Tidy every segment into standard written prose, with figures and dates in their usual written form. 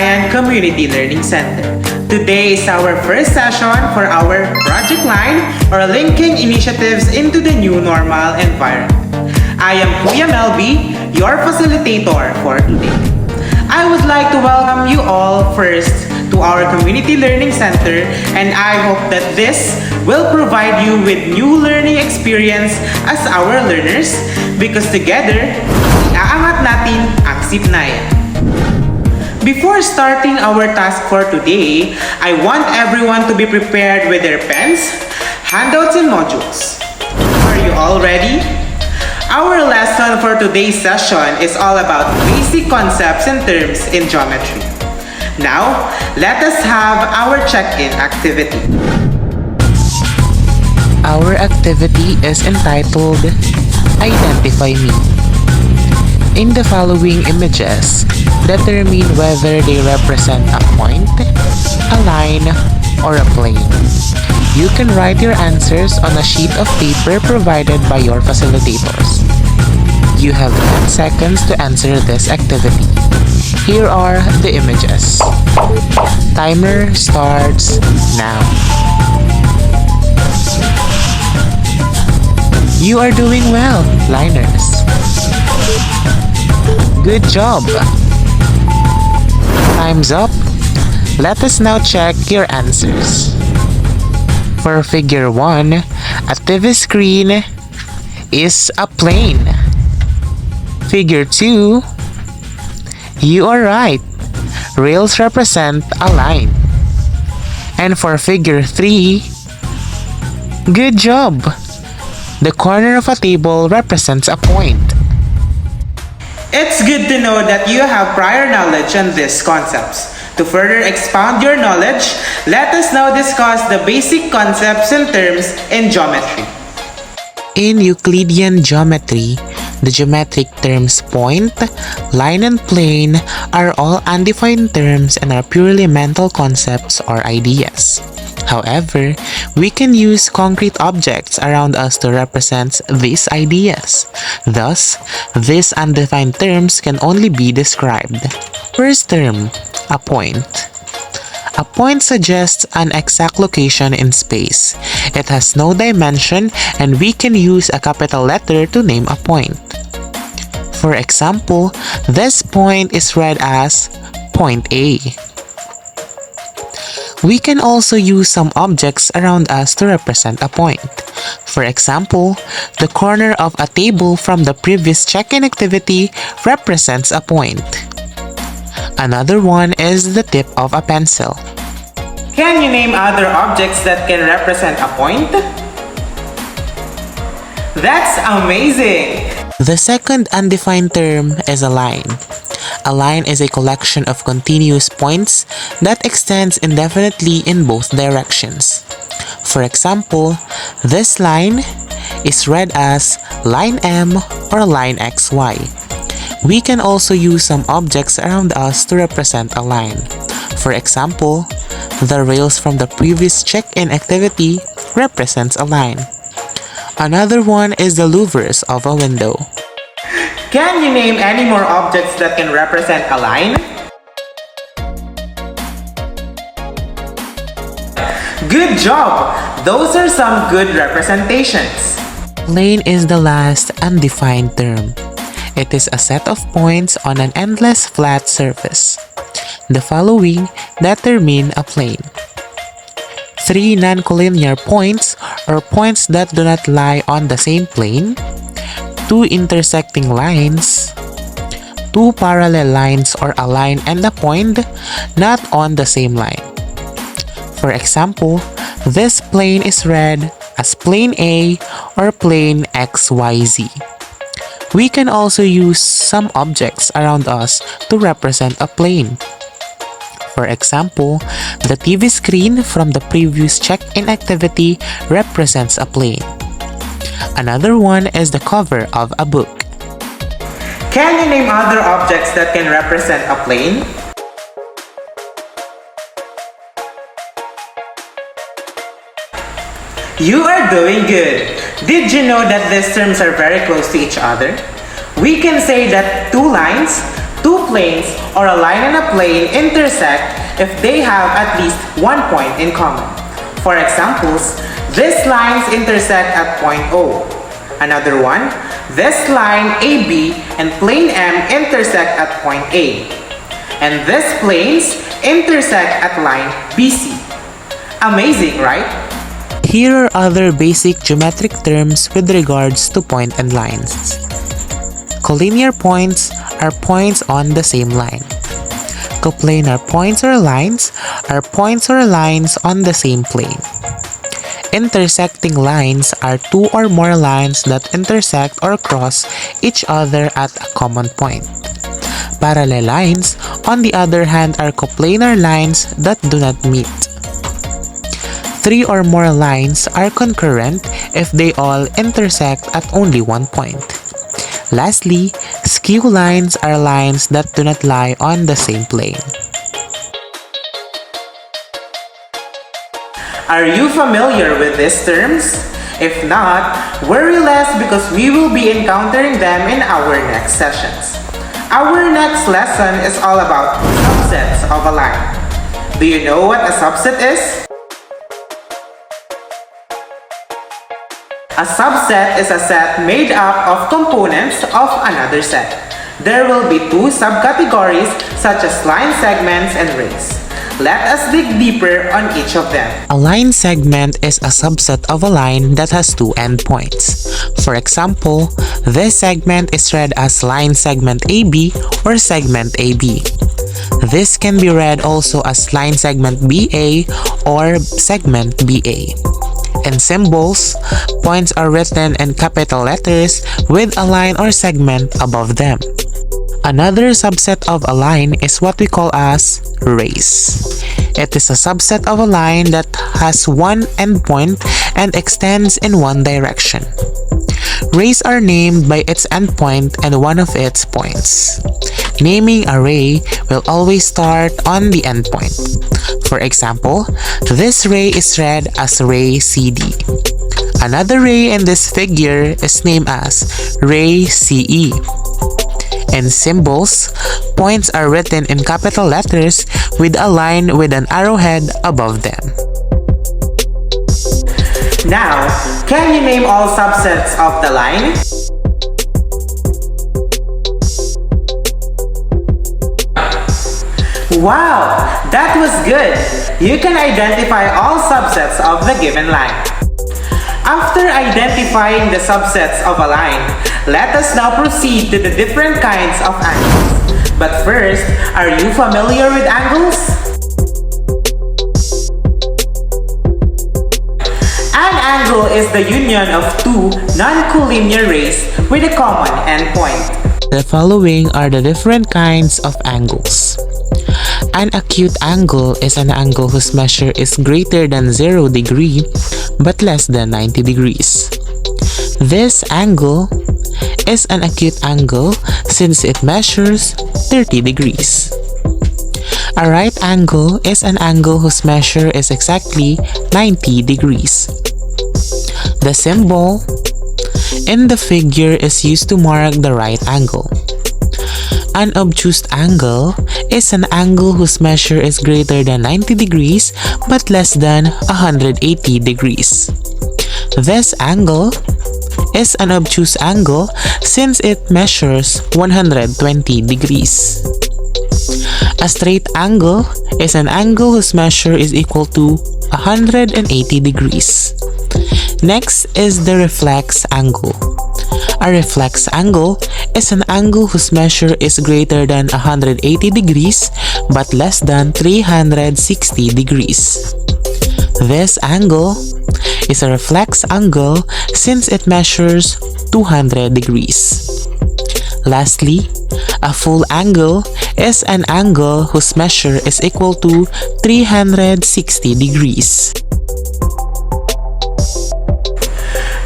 𝐍ew-Knowledge Community Learning Center. Today is our first session for our project line or linking initiatives into the new normal environment. I am Kuya Melby, your facilitator for today. I would like to welcome you all first to our Community Learning Center, and I hope that this will provide you with new learning experience as our learners because together, iaangat natin ang sipnayan. Before starting our task for today, I want everyone to be prepared with their pens, handouts, and modules. Are you all ready? Our lesson for today's session is all about basic concepts and terms in geometry. Now, let us have our check-in activity. Our activity is entitled Identify Me. In the following images, determine whether they represent a point, a line, or a plane. You can write your answers on a sheet of paper provided by your facilitators. You have 10 seconds to answer this activity. Here are the images. Timer starts now. You are doing well, liners. Good job! Time's up. Let us now check your answers. For figure 1, a TV screen is a plane. Figure 2, you are right. Rails represent a line. And for figure 3, good job! The corner of a table represents a point. It's good to know that you have prior knowledge on these concepts. To further expound your knowledge, let us now discuss the basic concepts and terms in geometry. In Euclidean geometry, the geometric terms point, line, and plane are all undefined terms and are purely mental concepts or ideas. However, we can use concrete objects around us to represent these ideas. Thus, these undefined terms can only be described. First term, a point. A point suggests an exact location in space. It has no dimension, and we can use a capital letter to name a point. For example, this point is read as point A. We can also use some objects around us to represent a point. For example, the corner of a table from the previous check-in activity represents a point. Another one is the tip of a pencil. Can you name other objects that can represent a point? That's amazing! The second undefined term is a line. A line is a collection of continuous points that extends indefinitely in both directions. For example, this line is read as line M or line XY. We can also use some objects around us to represent a line. For example, the rails from the previous check-in activity represents a line. Another one is the louvers of a window. Can you name any more objects that can represent a line? Good job! Those are some good representations. Plane is the last undefined term. It is a set of points on an endless flat surface. The following determine a plane. 3 non-collinear points or points that do not lie on the same plane, 2 intersecting lines, 2 parallel lines or a line and a point not on the same line. For example, this plane is read as plane A or plane XYZ. We can also use some objects around us to represent a plane. For example, the TV screen from the previous check-in activity represents a plane. Another one is the cover of a book. Can you name other objects that can represent a plane? You are doing good! Did you know that these terms are very close to each other? We can say that 2 lines, 2 two planes or a line and a plane intersect if they have at least one point in common. For examples, these lines intersect at point O. Another one, this line AB and plane M intersect at point A. And these planes intersect at line BC. Amazing, right? Here are other basic geometric terms with regards to point and lines. Collinear points are points on the same line. Coplanar points or lines are points or lines on the same plane. Intersecting lines are two or more lines that intersect or cross each other at a common point. Parallel lines, on the other hand, are coplanar lines that do not meet. Three or more lines are concurrent if they all intersect at only one point. Lastly, skew lines are lines that do not lie on the same plane. Are you familiar with these terms? If not, worry less because we will be encountering them in our next sessions. Our next lesson is all about subsets of a line. Do you know what a subset is? A subset is a set made up of components of another set. There will be two subcategories such as line segments and rays. Let us dig deeper on each of them. A line segment is a subset of a line that has two endpoints. For example, this segment is read as line segment AB or segment AB. This can be read also as line segment BA or segment BA. In symbols, points are written in capital letters with a line or segment above them. Another subset of a line is what we call as rays. It is a subset of a line that has one endpoint and extends in one direction. Rays are named by its endpoint and one of its points. Naming a ray will always start on the endpoint. For example, this ray is read as ray CD. Another ray in this figure is named as ray CE. In symbols, points are written in capital letters with a line with an arrowhead above them. Now, can you name all subsets of the line? Wow, that was good! You can identify all subsets of the given line. After identifying the subsets of a line, let us now proceed to the different kinds of angles. But first, are you familiar with angles? An angle is the union of two non-collinear rays with a common endpoint. The following are the different kinds of angles. An acute angle is an angle whose measure is greater than 0 degree but less than 90 degrees. This angle is an acute angle since it measures 30 degrees. A right angle is an angle whose measure is exactly 90 degrees. The symbol in the figure is used to mark the right angle. An obtuse angle is an angle whose measure is greater than 90 degrees but less than 180 degrees. This angle is an obtuse angle since it measures 120 degrees. A straight angle is an angle whose measure is equal to 180 degrees. Next is the reflex angle. A reflex angle is an angle whose measure is greater than 180 degrees but less than 360 degrees. This angle is a reflex angle since it measures 200 degrees. Lastly, a full angle is an angle whose measure is equal to 360 degrees.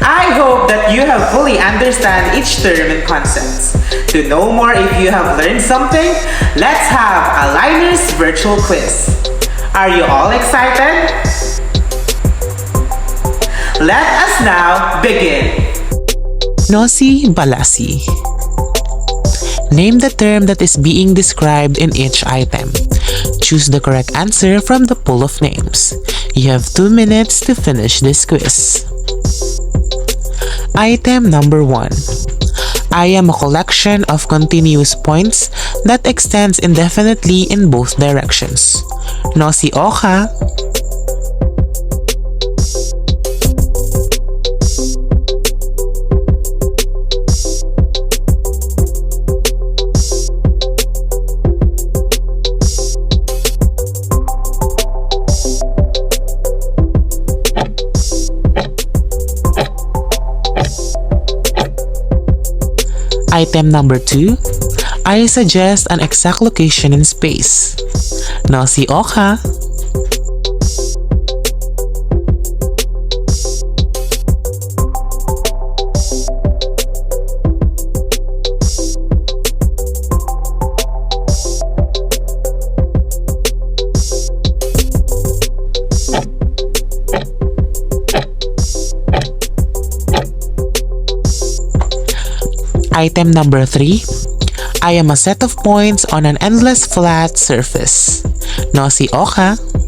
I hope that you have fully understand each term and concepts. To know more if you have learned something, let's have a Liners virtual quiz. Are you all excited? Let us now begin. Nosi Balasi. Name the term that is being described in each item. Choose the correct answer from the pool of names. You have 2 minutes to finish this quiz. Item number 1. I am a collection of continuous points that extends indefinitely in both directions. 𝐍ew-Knowledge. Item number 2. I suggest an exact location in space. 𝐍ew-Knowledge. Item number 3. I am a set of points on an endless flat surface. 𝐍ew-Knowledge.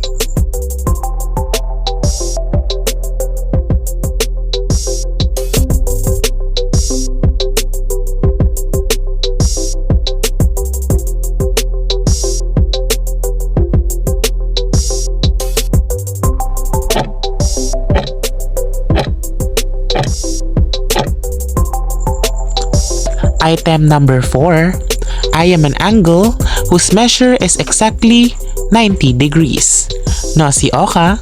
Item number 4. I am an angle whose measure is exactly 90 degrees. 𝐍ew-Knowledge.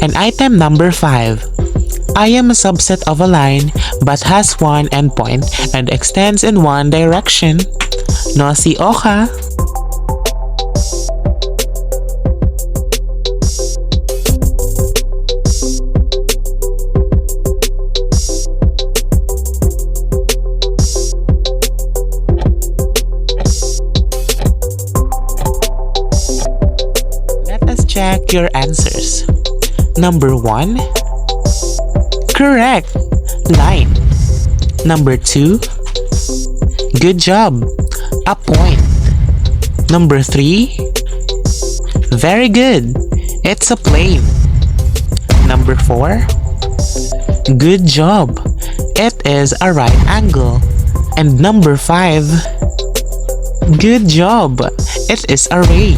And item number 5. I am a subset of a line but has one endpoint and extends in one direction. 𝐍ew-Knowledge. Let us check your answers. Number 1. Correct. Line. Number 2. Good job. A point. Number 3. Very good. It's a plane. Number 4. Good job. It is a right angle. And number 5. Good job. It is a ray.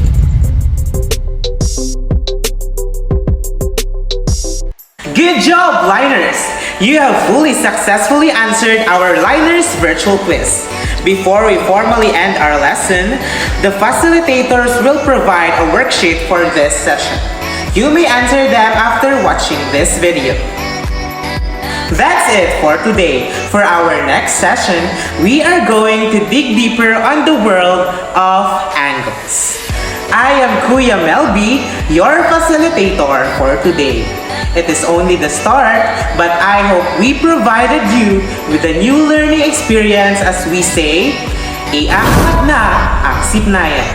Good job, liners! You have fully successfully answered our liners virtual quiz. Before we formally end our lesson, the facilitators will provide a worksheet for this session. You may answer them after watching this video. That's it for today. For our next session, we are going to dig deeper on the world of angles. I am Kuya Melby, your facilitator for today. It is only the start, but I hope we provided you with a new learning experience as we say, iangat na ang sipnayan.